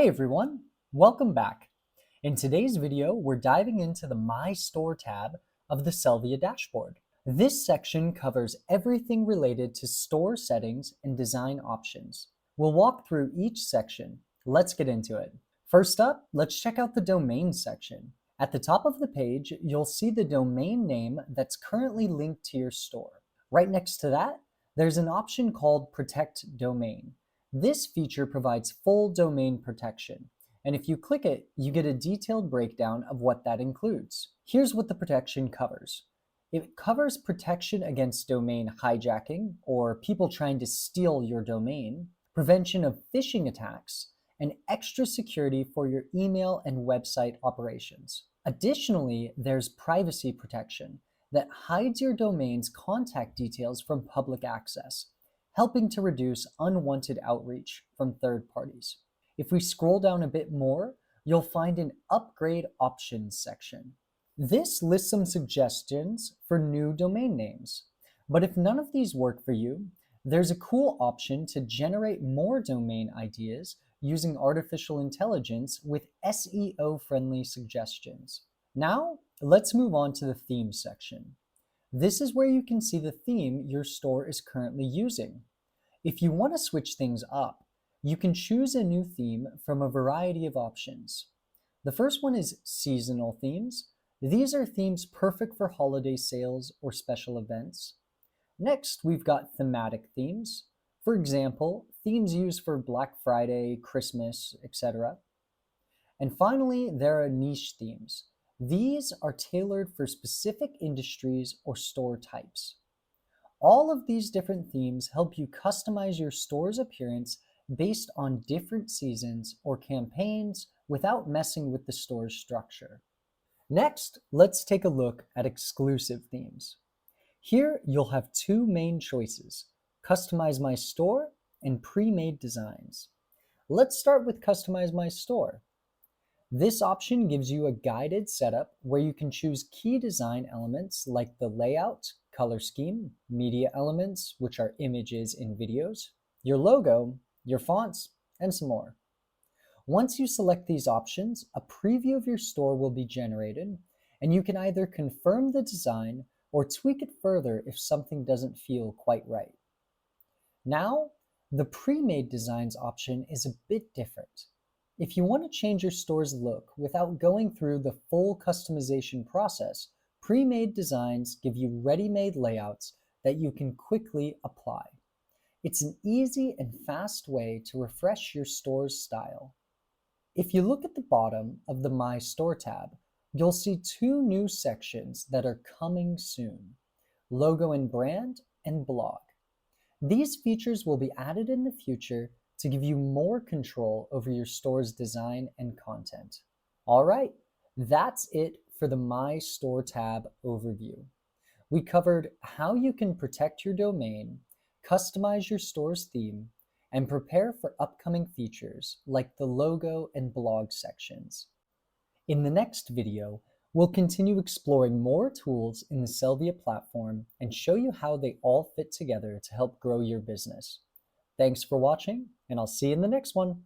Hey everyone, welcome back. In today's video, we're diving into the My Store tab of the Sellvia dashboard. This section covers everything related to store settings and design options. We'll walk through each section. Let's get into it. First up, let's check out the domain section. At the top of the page, you'll see the domain name that's currently linked to your store. Right next to that, there's an option called Protect Domain. This feature provides full domain protection, and if you click it, you get a detailed breakdown of what that includes. Here's what the protection covers. It covers protection against domain hijacking or people trying to steal your domain, prevention of phishing attacks, and extra security for your email and website operations. Additionally, there's privacy protection that hides your domain's contact details from public access, helping to reduce unwanted outreach from third parties. If we scroll down a bit more, you'll find an Upgrade Options section. This lists some suggestions for new domain names. But if none of these work for you, there's a cool option to generate more domain ideas using artificial intelligence with SEO-friendly suggestions. Now, let's move on to the Theme section. This is where you can see the theme your store is currently using. If you want to switch things up, you can choose a new theme from a variety of options. The first one is seasonal themes. These are themes perfect for holiday sales or special events. Next, we've got thematic themes. For example, themes used for Black Friday, Christmas, etc. And finally, there are niche themes. These are tailored for specific industries or store types. All of these different themes help you customize your store's appearance based on different seasons or campaigns without messing with the store's structure. Next, let's take a look at exclusive themes. Here, you'll have two main choices: Customize My Store and Pre-Made Designs. Let's start with Customize My Store. This option gives you a guided setup where you can choose key design elements like the layout, color scheme, media elements, which are images and videos, your logo, your fonts, and some more. Once you select these options, a preview of your store will be generated, and you can either confirm the design or tweak it further if something doesn't feel quite right. Now, the pre-made designs option is a bit different. If you want to change your store's look without going through the full customization process, pre-made designs give you ready-made layouts that you can quickly apply. It's an easy and fast way to refresh your store's style. If you look at the bottom of the My Store tab, you'll see two new sections that are coming soon: Logo and Brand and Blog. These features will be added in the future to give you more control over your store's design and content. All right, that's it for the My Store tab overview. We covered how you can protect your domain, customize your store's theme, and prepare for upcoming features like the logo and blog sections. In the next video, we'll continue exploring more tools in the Sellvia platform and show you how they all fit together to help grow your business. Thanks for watching, and I'll see you in the next one.